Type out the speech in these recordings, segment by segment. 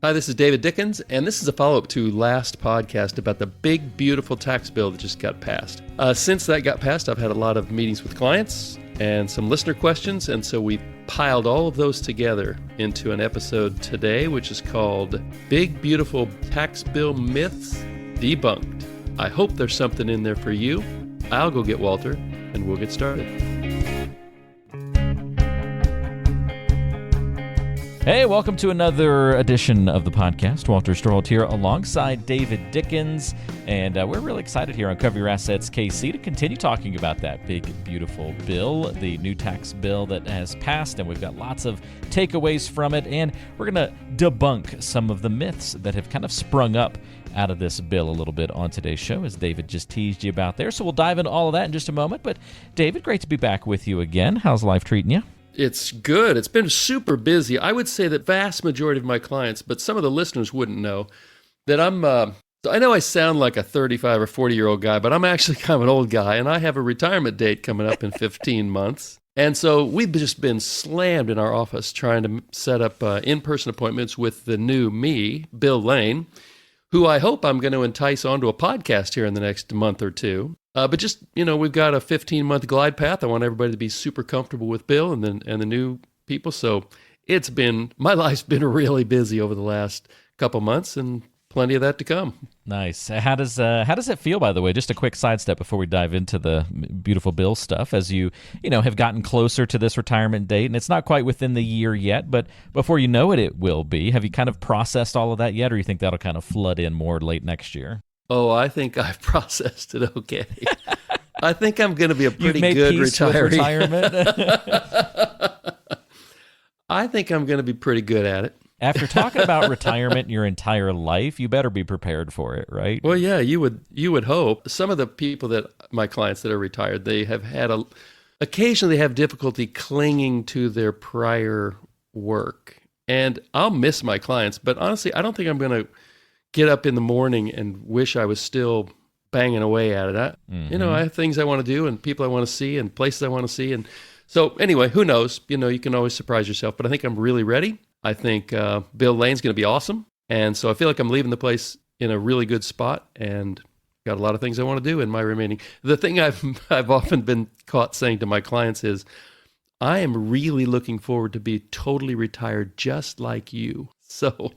Hi, this is David Dickens, and this is a follow-up to last podcast about the big, beautiful tax bill that just got passed. Since that got passed, I've had a lot of meetings with clients and some listener questions, and so we piled all of those together into an episode today, which is called Big, Beautiful Tax Bill Myths Debunked. I hope there's something in there for you. I'll go get Walter, and we'll get started. Hey, welcome to another edition of the podcast. Walter Stroholt here alongside David Dickens, and we're really excited here on Cover Your Assets KC to continue talking about that big, beautiful bill, the new tax bill that has passed, and we've got lots of takeaways from it, and we're going to debunk some of the myths that have kind of sprung up out of this bill a little bit on today's show, as David just teased you about there. So we'll dive into all of that in just a moment, but David, great to be back with you again. How's life treating you? It's good. It's been super busy. I would say that vast majority of my clients, but some of the listeners wouldn't know, that I know I sound like a 35 or 40-year-old guy, but I'm actually kind of an old guy, and I have a retirement date coming up in 15 months. And so we've just been slammed in our office trying to set up in-person appointments with the new me, Bill Lane, who I hope I'm going to entice onto a podcast here in the next month or two. But just, we've got a 15-month glide path. I want everybody to be super comfortable with Bill and the new people. So my life's been really busy over the last couple months, and plenty of that to come. Nice. How does it feel, by the way? Just a quick sidestep before we dive into the beautiful bill stuff. As you have gotten closer to this retirement date, and it's not quite within the year yet, but before you know it, it will be. Have you kind of processed all of that yet, or you think that'll kind of flood in more late next year? Oh, I think I've processed it okay. I think I'm going to be a pretty good retiree. Retirement. I think I'm going to be pretty good at it. After talking about retirement your entire life, you better be prepared for it, right? Well, yeah, you would hope. Some of the people my clients that are retired, they have had occasionally they have difficulty clinging to their prior work. And I'll miss my clients, but honestly, I don't think I'm going to get up in the morning and wish I was still banging away at it. I have things I want to do and people I want to see and places I want to see. And so anyway, who knows? You can always surprise yourself, but I think I'm really ready. I think Bill Lane's going to be awesome. And so I feel like I'm leaving the place in a really good spot and got a lot of things I want to do in my remaining. The thing I've often been caught saying to my clients is, I am really looking forward to be totally retired just like you. So,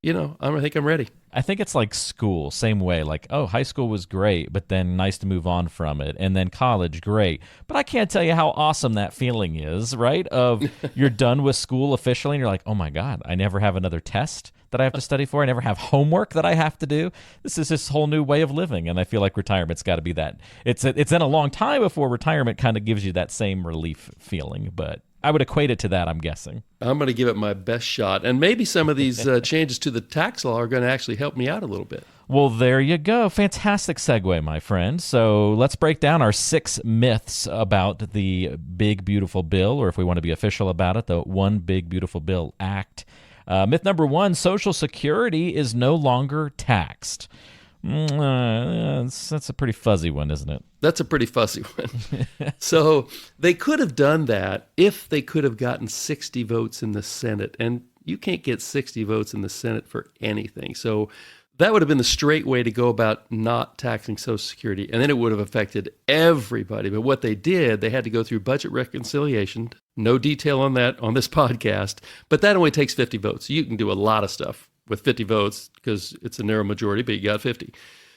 I think I'm ready. I think it's like school, same way. Like, oh, high school was great, but then nice to move on from it. And then college, great. But I can't tell you how awesome that feeling is, right? Of you're done with school officially, and you're like, oh my God, I never have another test that I have to study for. I never have homework that I have to do. This is this whole new way of living. And I feel like retirement's got to be that. It's in a long time before retirement kind of gives you that same relief feeling, but I would equate it to that, I'm guessing. I'm going to give it my best shot. And maybe some of these changes to the tax law are going to actually help me out a little bit. Well, there you go. Fantastic segue, my friend. So let's break down our 6 myths about the Big Beautiful Bill, or if we want to be official about it, the One Big Beautiful Bill Act. Myth number 1, Social Security is no longer taxed. That's a pretty fuzzy one, isn't it? That's a pretty fuzzy one. So they could have done that if they could have gotten 60 votes in the Senate. And you can't get 60 votes in the Senate for anything. So that would have been the straight way to go about not taxing Social Security. And then it would have affected everybody. But what they did, they had to go through budget reconciliation. No detail on that on this podcast. But that only takes 50 votes. You can do a lot of stuff with 50 votes because it's a narrow majority, but you got 50.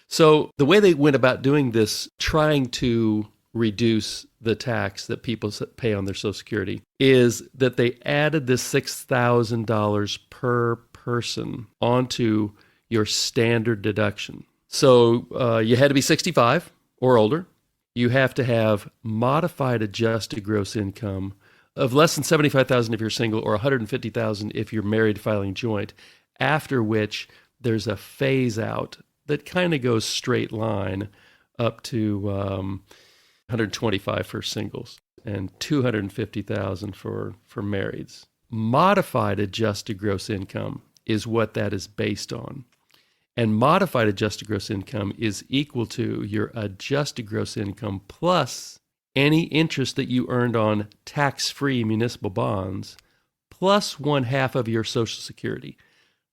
So the way they went about doing this, trying to reduce the tax that people pay on their Social Security, is that they added this $6,000 per person onto your standard deduction. So you had to be 65 or older. You have to have modified adjusted gross income of less than $75,000 if you're single, or $150,000 if you're married filing joint. After which there's a phase out that kind of goes straight line up to 125 for singles and 250,000 for marrieds. Modified adjusted gross income is what that is based on. And modified adjusted gross income is equal to your adjusted gross income plus any interest that you earned on tax-free municipal bonds plus 1/2 of your Social Security.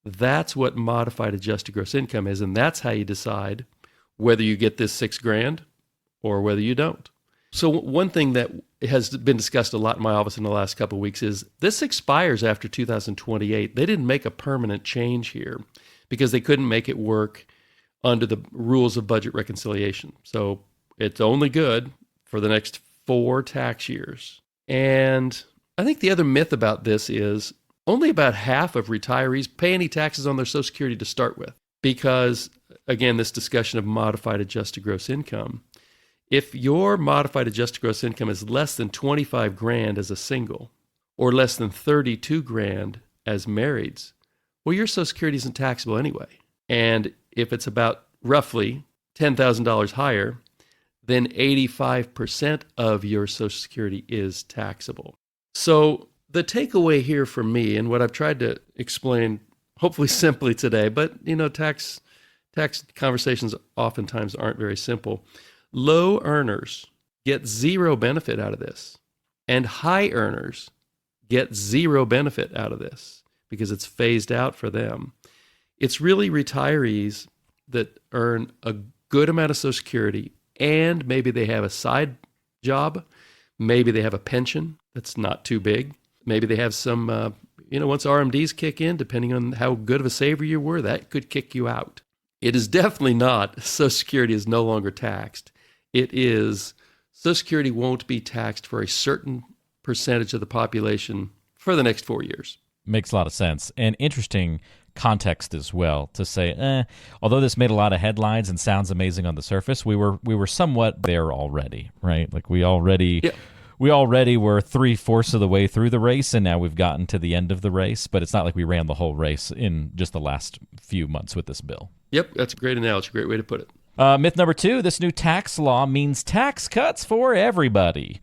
That's what modified adjusted gross income is, and that's how you decide whether you get this $6,000 or whether you don't. So one thing that has been discussed a lot in my office in the last couple of weeks is this expires after 2028. They didn't make a permanent change here because they couldn't make it work under the rules of budget reconciliation. So it's only good for the next 4 tax years. And I think the other myth about this is only about half of retirees pay any taxes on their Social Security to start with. Because, again, this discussion of modified adjusted gross income, if your modified adjusted gross income is less than $25,000 as a single or less than $32,000 as marrieds, well, your Social Security isn't taxable anyway. And if it's about roughly $10,000 higher, then 85% of your Social Security is taxable. So the takeaway here for me, and what I've tried to explain, hopefully simply today, but tax conversations oftentimes aren't very simple. Low earners get zero benefit out of this, and high earners get zero benefit out of this because it's phased out for them. It's really retirees that earn a good amount of Social Security, and maybe they have a side job, maybe they have a pension that's not too big, maybe they have some, once RMDs kick in, depending on how good of a saver you were, that could kick you out. It is definitely not Social Security is no longer taxed. It is Social Security won't be taxed for a certain percentage of the population for the next 4 years. Makes a lot of sense. And interesting context as well to say, although this made a lot of headlines and sounds amazing on the surface, we were somewhat there already, right? Like we already were 3/4 of the way through the race, and now we've gotten to the end of the race, but it's not like we ran the whole race in just the last few months with this bill. Yep, that's a great analogy, great way to put it. Myth number 2, this new tax law means tax cuts for everybody.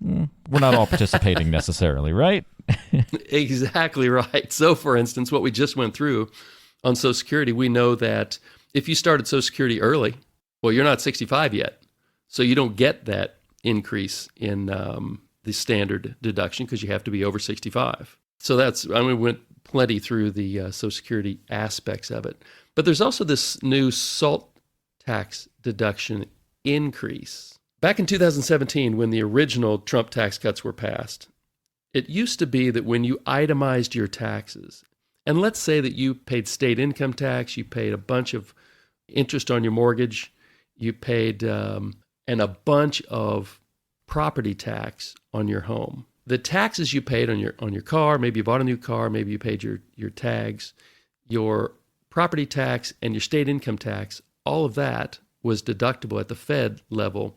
We're not all participating necessarily, right? Exactly right. So, for instance, what we just went through on Social Security, we know that if you started Social Security early, well, you're not 65 yet, so you don't get that increase in the standard deduction because you have to be over 65. So we went plenty through the Social Security aspects of it. But there's also this new SALT tax deduction increase. Back in 2017, when the original Trump tax cuts were passed, it used to be that when you itemized your taxes, and let's say that you paid state income tax, you paid a bunch of interest on your mortgage, you paid and a bunch of property tax on your home. The taxes you paid on your car, maybe you bought a new car, maybe you paid your tags, your property tax and your state income tax, all of that was deductible at the Fed level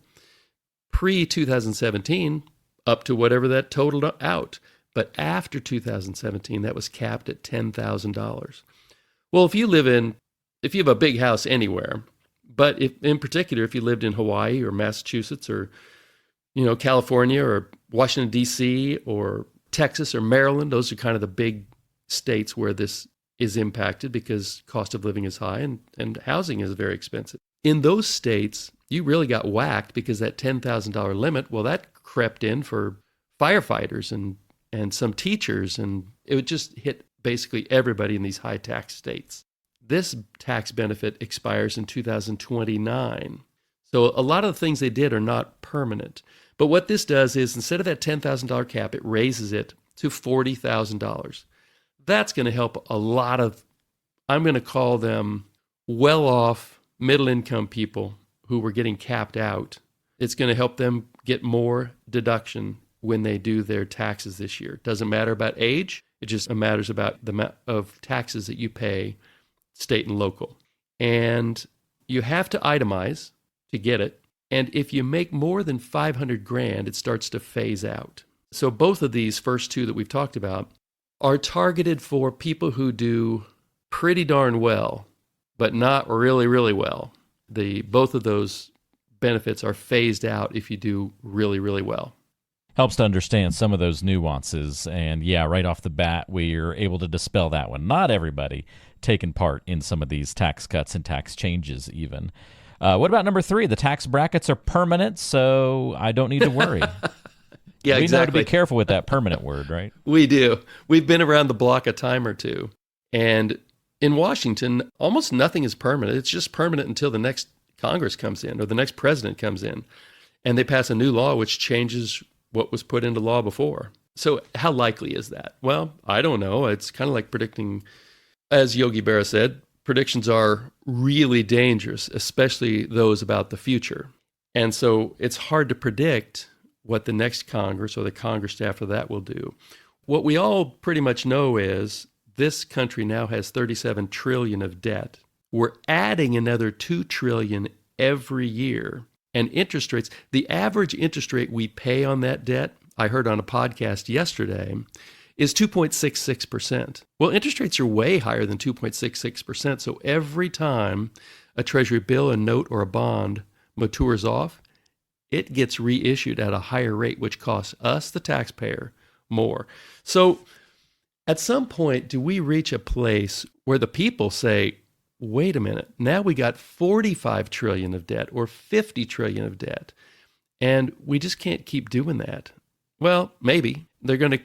pre-2017 up to whatever that totaled out. But after 2017, that was capped at $10,000. Well, if you have a big house anywhere, but in particular, if you lived in Hawaii or Massachusetts or California or Washington, D.C. or Texas or Maryland, those are kind of the big states where this is impacted because cost of living is high and housing is very expensive. In those states, you really got whacked because that $10,000 limit, well, that crept in for firefighters and some teachers, and it would just hit basically everybody in these high tax states. This tax benefit expires in 2029. So a lot of the things they did are not permanent. But what this does is instead of that $10,000 cap, it raises it to $40,000. That's going to help a lot of, I'm going to call them well-off middle-income people who were getting capped out. It's going to help them get more deduction when they do their taxes this year. It doesn't matter about age. It just matters about the amount of taxes that you pay, state and local. And you have to itemize to get it. And if you make more than $500,000, it starts to phase out. So both of these first two that we've talked about are targeted for people who do pretty darn well, but not really, really well. Both of those benefits are phased out if you do really, really well. Helps to understand some of those nuances. And yeah, right off the bat, we're able to dispel that one. Not everybody taking part in some of these tax cuts and tax changes even. What about number 3? The tax brackets are permanent, so I don't need to worry. Yeah, we exactly. know to be careful with that permanent word, right? We do. We've been around the block a time or two. And in Washington, almost nothing is permanent. It's just permanent until the next Congress comes in or the next president comes in and they pass a new law which changes what was put into law before. So how likely is that? Well, I don't know. It's kind of like predicting, as Yogi Berra said, predictions are really dangerous, especially those about the future. And so it's hard to predict what the next Congress or the Congress after that will do. What we all pretty much know is this country now has $37 trillion of debt. We're adding another $2 trillion every year. And interest rates, the average interest rate we pay on that debt, I heard on a podcast yesterday, is 2.66%. Well, interest rates are way higher than 2.66%. So every time a Treasury bill, a note, or a bond matures off, it gets reissued at a higher rate, which costs us, the taxpayer, more. So at some point, do we reach a place where the people say, wait a minute, now we got 45 trillion of debt or 50 trillion of debt, and we just can't keep doing that? Well, maybe they're going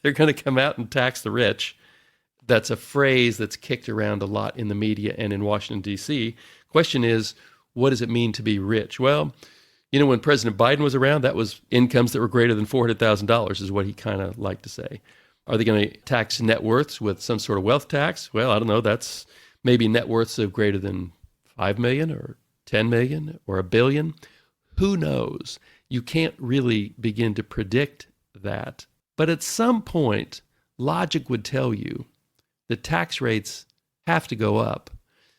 to come out and tax the rich. That's a phrase that's kicked around a lot in the media and in Washington, D.C. Question is, what does it mean to be rich? Well, you know, when President Biden was around, that was incomes that were greater than $400,000 is what he kind of liked to say. Are they going to tax net worths with some sort of wealth tax? Well, I don't know. That's maybe net worths of greater than 5 million or 10 million or $1 billion. Who knows? You can't really begin to predict that. But at some point, logic would tell you the tax rates have to go up.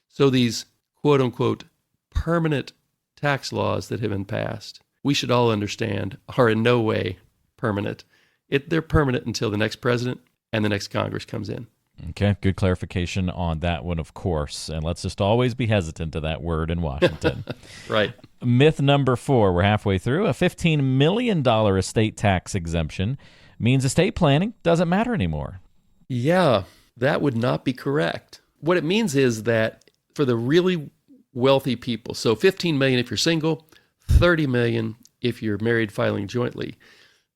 So these quote unquote permanent tax laws that have been passed, we should all understand, are in no way permanent. They're permanent until the next president and the next Congress comes in. Okay, good clarification on that one, of course. And let's just always be hesitant to that word in Washington. Right. Myth number 4, we're halfway through. A $15 million estate tax exemption means estate planning doesn't matter anymore. Yeah, that would not be correct. What it means is that for the really wealthy people, so $15 million if you're single, $30 million if you're married filing jointly,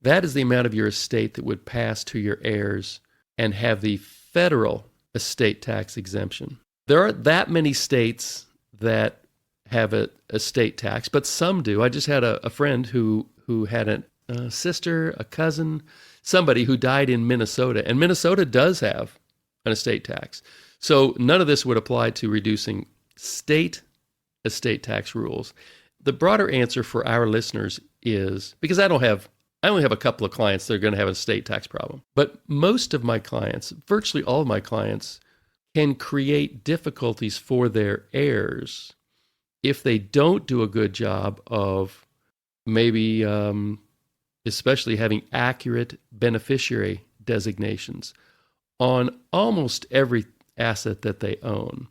that is the amount of your estate that would pass to your heirs and have the federal estate tax exemption. There aren't that many states that have a estate tax, but some do. I just had a friend who had a sister, a cousin, somebody who died in Minnesota, and Minnesota does have an estate tax. So none of this would apply to reducing state estate tax rules. The broader answer for our listeners is, because I only have a couple of clients that are going to have an estate tax problem, but most of my clients, virtually all of my clients, can create difficulties for their heirs if they don't do a good job of maybe especially having accurate beneficiary designations on almost every asset that they own.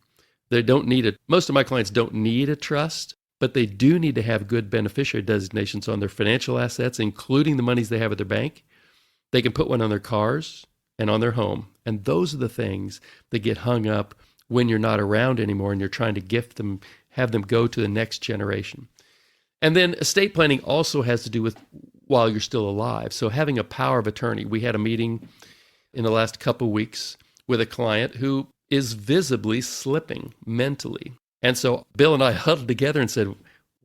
Most of my clients don't need a trust, but they do need to have good beneficiary designations on their financial assets, including the monies they have at their bank. They can put one on their cars and on their home. And those are the things that get hung up when you're not around anymore and you're trying to gift them, have them go to the next generation. And then estate planning also has to do with while you're still alive. So having a power of attorney. We had a meeting in the last couple of weeks with a client who is visibly slipping mentally. And so Bill and I huddled together and said,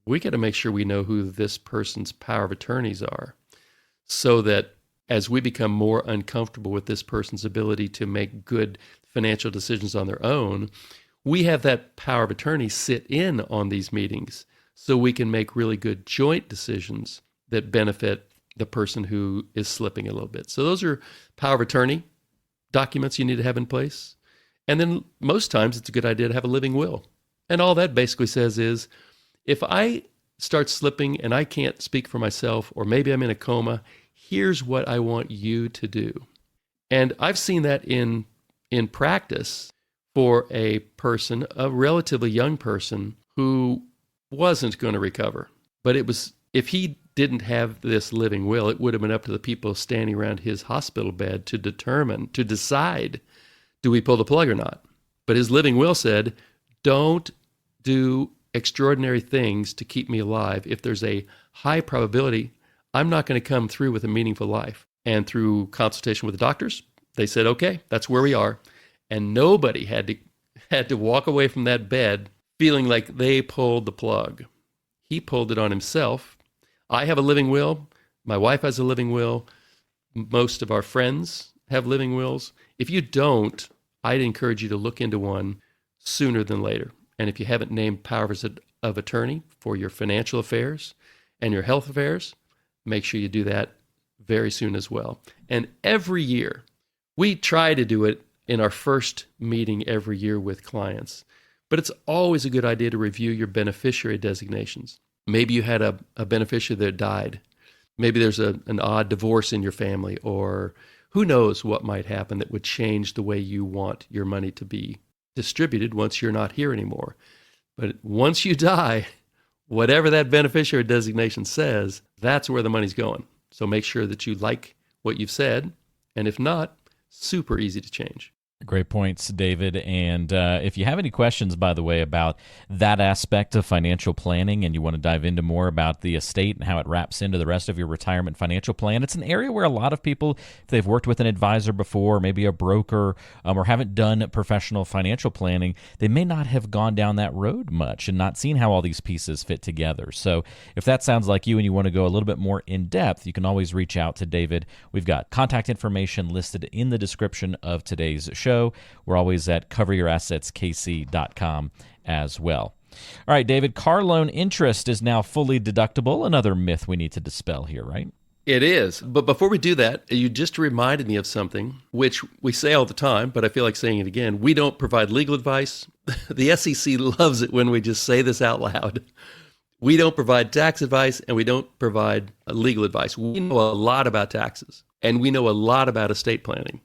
we got to make sure we know who this person's power of attorneys are so that as we become more uncomfortable with this person's ability to make good financial decisions on their own, we have that power of attorney sit in on these meetings so we can make really good joint decisions that benefit the person who is slipping a little bit. So those are power of attorney documents you need to have in place. And then most times it's a good idea to have a living will. And all that basically says is, if I start slipping and I can't speak for myself, or maybe I'm in a coma, here's what I want you to do. And I've seen that in practice for a person, a relatively young person who wasn't going to recover. But it was, if he didn't have this living will, it would have been up to the people standing around his hospital bed to decide, do we pull the plug or not? But his living will said, don't do extraordinary things to keep me alive. If there's a high probability, I'm not going to come through with a meaningful life. And through consultation with the doctors, they said, okay, that's where we are. And nobody had to walk away from that bed feeling like they pulled the plug. He pulled it on himself. I have a living will. My wife has a living will. Most of our friends have living wills. If you don't, I'd encourage you to look into one sooner than later. And if you haven't named powers of attorney for your financial affairs and your health affairs, make sure you do that very soon as well. And every year, we try to do it in our first meeting every year with clients. But it's always a good idea to review your beneficiary designations. Maybe you had a beneficiary that died. Maybe there's an odd divorce in your family, or who knows what might happen that would change the way you want your money to be distributed once you're not here anymore. But once you die, whatever that beneficiary designation says, that's where the money's going. So make sure that you like what you've said, and if not, super easy to change. Great points, David. And if you have any questions, by the way, about that aspect of financial planning, and you want to dive into more about the estate and how it wraps into the rest of your retirement financial plan, it's an area where a lot of people, if they've worked with an advisor before, maybe a broker, or haven't done professional financial planning, they may not have gone down that road much and not seen how all these pieces fit together. So if that sounds like you and you want to go a little bit more in depth, you can always reach out to David. We've got contact information listed in the description of today's show. We're always at coveryourassetskc.com as well. All right, David, car loan interest is now fully deductible. Another myth we need to dispel here, right? It is. But before we do that, you just reminded me of something, which we say all the time, but I feel like saying it again. We don't provide legal advice. The SEC loves it when we just say this out loud. We don't provide tax advice, and we don't provide legal advice. We know a lot about taxes, and we know a lot about estate planning,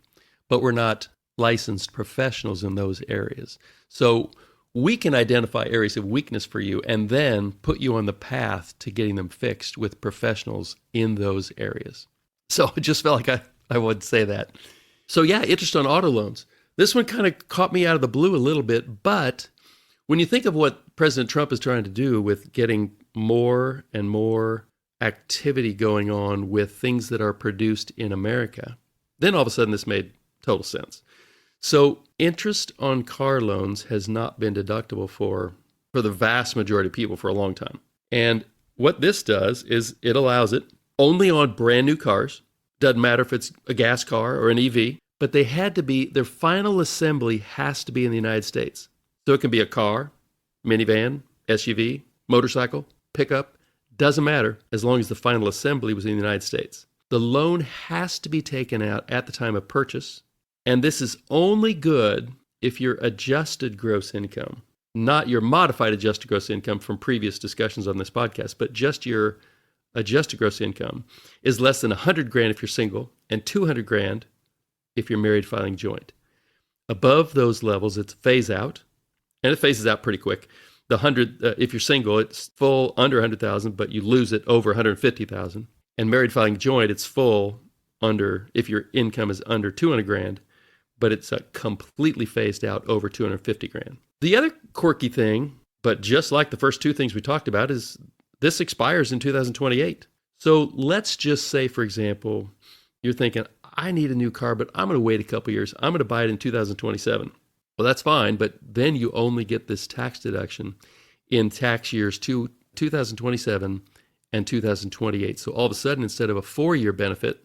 but we're not licensed professionals in those areas. So we can identify areas of weakness for you and then put you on the path to getting them fixed with professionals in those areas. So I just felt like I would say that. So yeah, interest on auto loans. This one kind of caught me out of the blue a little bit, but when you think of what President Trump is trying to do with getting more and more activity going on with things that are produced in America, then all of a sudden this made total sense. So interest on car loans has not been deductible for the vast majority of people for a long time. And what this does is it allows it only on brand new cars. Doesn't matter if it's a gas car or an EV, but their final assembly has to be in the United States. So it can be a car, minivan, SUV, motorcycle, pickup, doesn't matter as long as the final assembly was in the United States. The loan has to be taken out at the time of purchase. And this is only good if your adjusted gross income, not your modified adjusted gross income from previous discussions on this podcast, but just your adjusted gross income is less than $100,000 if you're single and $200,000 if you're married filing joint. Above those levels, it's phase out, and it phases out pretty quick. The 100, if you're single, it's full under 100,000, but you lose it over 150,000. And married filing joint, it's full under if your income is under 200,000. But it's completely phased out over 250,000. The other quirky thing, but just like the first two things we talked about, is this expires in 2028. So let's just say, for example, you're thinking, I need a new car, but I'm going to wait a couple years. I'm going to buy it in 2027. Well, that's fine, but then you only get this tax deduction in tax years 2027 and 2028. So all of a sudden, instead of a 4-year benefit,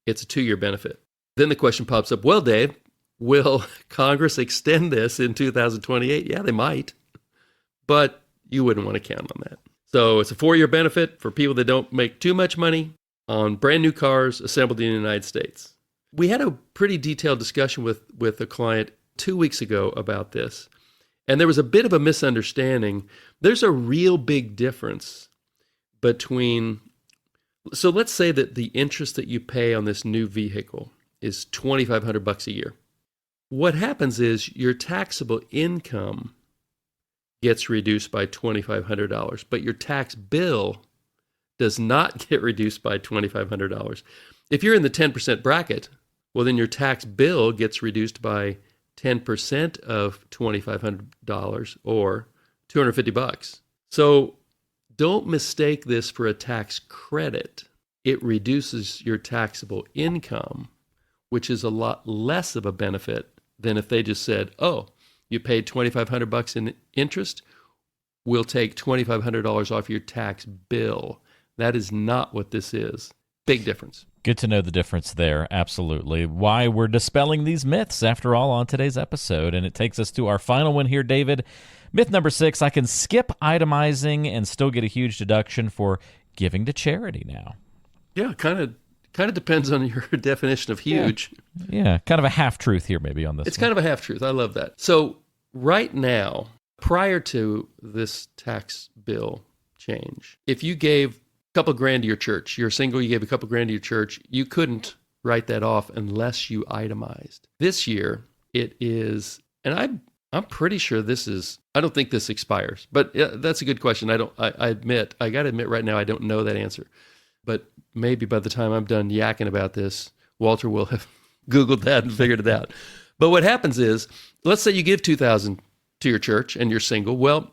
it's a 2-year benefit. Then the question pops up, well, Dave, will Congress extend this in 2028? Yeah, they might, but you wouldn't want to count on that. So it's a 4-year benefit for people that don't make too much money on brand new cars assembled in the United States. We had a pretty detailed discussion with a client 2 weeks ago about this, and there was a bit of a misunderstanding. There's a real big difference between, so let's say that the interest that you pay on this new vehicle is $2,500 a year. What happens is your taxable income gets reduced by $2,500, but your tax bill does not get reduced by $2,500. If you're in the 10% bracket, well, then your tax bill gets reduced by 10% of $2,500 or $250. So don't mistake this for a tax credit. It reduces your taxable income, which is a lot less of a benefit than if they just said, oh, you paid $2,500 in interest, we'll take $2,500 off your tax bill. That is not what this is. Big difference. Good to know the difference there. Absolutely. Why we're dispelling these myths, after all, on today's episode. And it takes us to our final one here, David. Myth number 6, I can skip itemizing and still get a huge deduction for giving to charity now. Yeah, kind of depends on your definition of huge. Yeah, kind of a half-truth here maybe on this It's one. kind of a half-truth. I love that. So right now, prior to this tax bill change, if you gave a couple grand to your church, you're single, you gave a couple grand to your church, you couldn't write that off unless you itemized. This year, it is, and I'm pretty sure this is, I don't think this expires, but that's a good question. I got to admit right now, I don't know that answer. But maybe by the time I'm done yakking about this, Walter will have Googled that and figured it out. But what happens is, let's say you give $2,000 to your church and you're single. Well,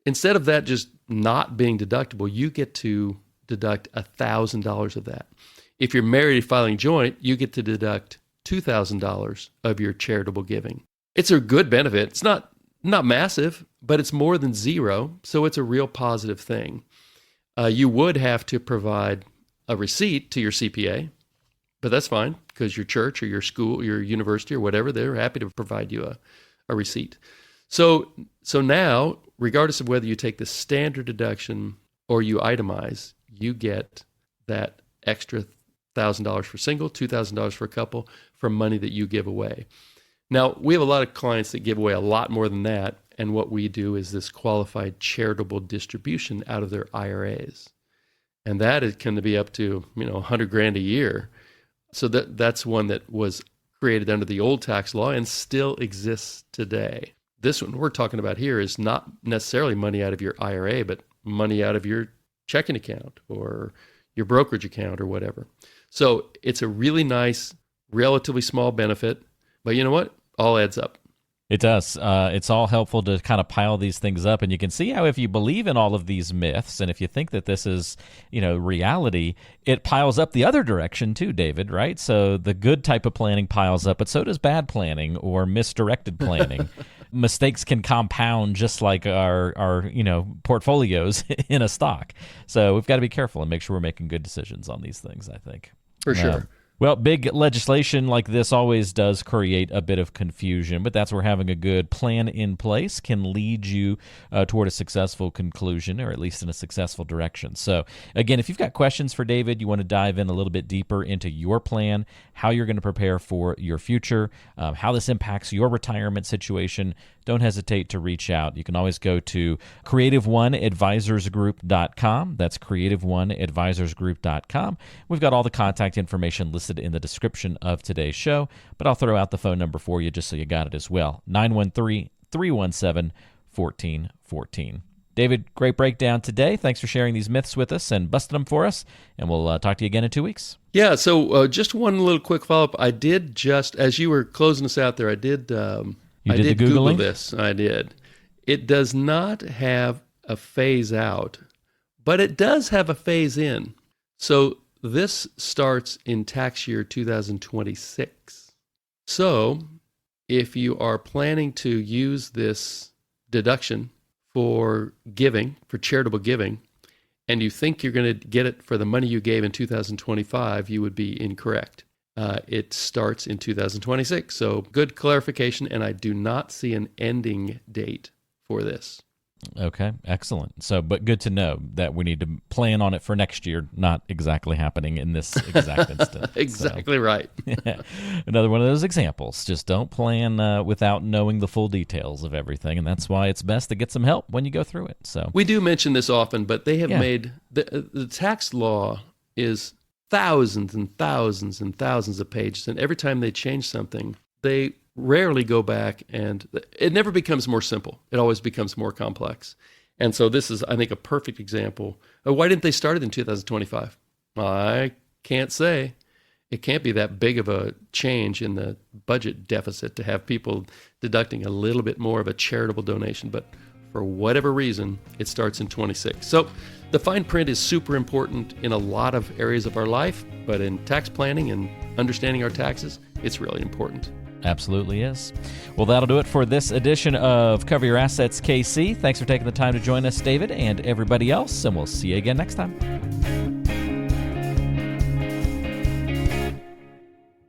instead of that just not being deductible, you get to deduct $1,000 of that. If you're married filing joint, you get to deduct $2,000 of your charitable giving. It's a good benefit. It's not massive, but it's more than zero, so it's a real positive thing. You would have to provide a receipt to your CPA, but that's fine because your church or your school, your university or whatever, they're happy to provide you a receipt. So now, regardless of whether you take the standard deduction or you itemize, you get that extra $1,000 for single, $2,000 for a couple from money that you give away. Now, we have a lot of clients that give away a lot more than that, and what we do is this qualified charitable distribution out of their IRAs. And that can be up to, $100,000 a year. So that's one that was created under the old tax law and still exists today. This one we're talking about here is not necessarily money out of your IRA, but money out of your checking account or your brokerage account or whatever. So it's a really nice, relatively small benefit, but you know what? All adds up. It does. It's all helpful to kind of pile these things up, and you can see how if you believe in all of these myths, and if you think that this is, reality, it piles up the other direction too, David, right? So the good type of planning piles up, but so does bad planning or misdirected planning. Mistakes can compound just like our portfolios in a stock. So we've got to be careful and make sure we're making good decisions on these things, I think. For sure. Well, big legislation like this always does create a bit of confusion, but that's where having a good plan in place can lead you toward a successful conclusion, or at least in a successful direction. So, again, if you've got questions for David, you want to dive in a little bit deeper into your plan, how you're going to prepare for your future, how this impacts your retirement situation, don't hesitate to reach out. You can always go to creativeoneadvisorsgroup.com. That's creativeoneadvisorsgroup.com. We've got all the contact information listed in the description of today's show, but I'll throw out the phone number for you just so you got it as well, 913-317-1414. David, great breakdown today. Thanks for sharing these myths with us and busting them for us, and we'll talk to you again in 2 weeks. Yeah, so just one little quick follow-up. I did just, as you were closing us out there, I did Google this. I did. It does not have a phase out, but it does have a phase in. So this starts in tax year 2026. So if you are planning to use this deduction for giving, for charitable giving, and you think you're going to get it for the money you gave in 2025, you would be incorrect. It starts in 2026. So good clarification, and I do not see an ending date for this. Okay, excellent. So, but good to know that we need to plan on it for next year, not exactly happening in this exact instant. Exactly right. Yeah. Another one of those examples. Just don't plan without knowing the full details of everything, and that's why it's best to get some help when you go through it. So we do mention this often, but they have made the tax law is thousands and thousands and thousands of pages, and every time they change something, they rarely go back, and it never becomes more simple. It always becomes more complex. And so this is, I think, a perfect example. Why didn't they start it in 2025? I can't say. It can't be that big of a change in the budget deficit to have people deducting a little bit more of a charitable donation. But for whatever reason, it starts in 26. So the fine print is super important in a lot of areas of our life, but in tax planning and understanding our taxes, it's really important. Absolutely is. Well, that'll do it for this edition of Cover Your Assets KC. Thanks for taking the time to join us, David, and everybody else, and we'll see you again next time.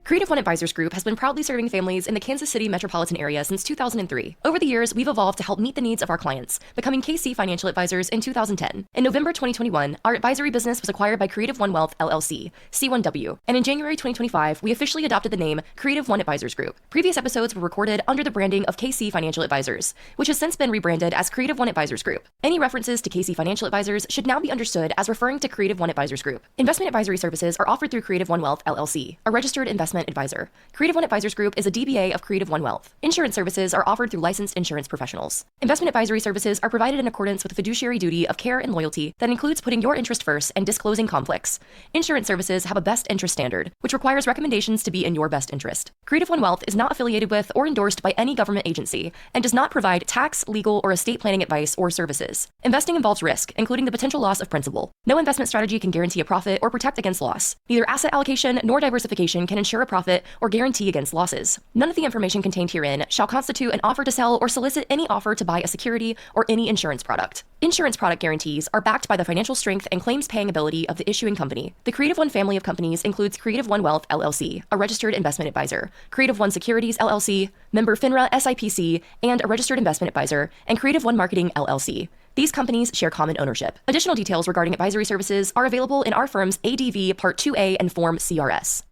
Creative One Advisors Group has been proudly serving families in the Kansas City metropolitan area since 2003. Over the years, we've evolved to help meet the needs of our clients, becoming KC Financial Advisors in 2010. In November 2021, our advisory business was acquired by Creative One Wealth LLC, C1W, and in January 2025, we officially adopted the name Creative One Advisors Group. Previous episodes were recorded under the branding of KC Financial Advisors, which has since been rebranded as Creative One Advisors Group. Any references to KC Financial Advisors should now be understood as referring to Creative One Advisors Group. Investment advisory services are offered through Creative One Wealth LLC, a registered investment advisor. Creative One Advisors Group is a DBA of Creative One Wealth. Insurance services are offered through licensed insurance professionals. Investment advisory services are provided in accordance with the fiduciary duty of care and loyalty that includes putting your interest first and disclosing conflicts. Insurance services have a best interest standard, which requires recommendations to be in your best interest. Creative One Wealth is not affiliated with or endorsed by any government agency and does not provide tax, legal, or estate planning advice or services. Investing involves risk, including the potential loss of principal. No investment strategy can guarantee a profit or protect against loss. Neither asset allocation nor diversification can ensure a profit or guarantee against losses. None of the information contained herein shall constitute an offer to sell or solicit any offer to buy a security or any insurance product. Insurance product guarantees are backed by the financial strength and claims paying ability of the issuing company. The Creative One family of companies includes Creative One Wealth LLC, a registered investment advisor, Creative One Securities LLC, member FINRA SIPC, and a registered investment advisor, and Creative One Marketing LLC. These companies share common ownership. Additional details regarding advisory services are available in our firm's ADV Part 2A and Form CRS.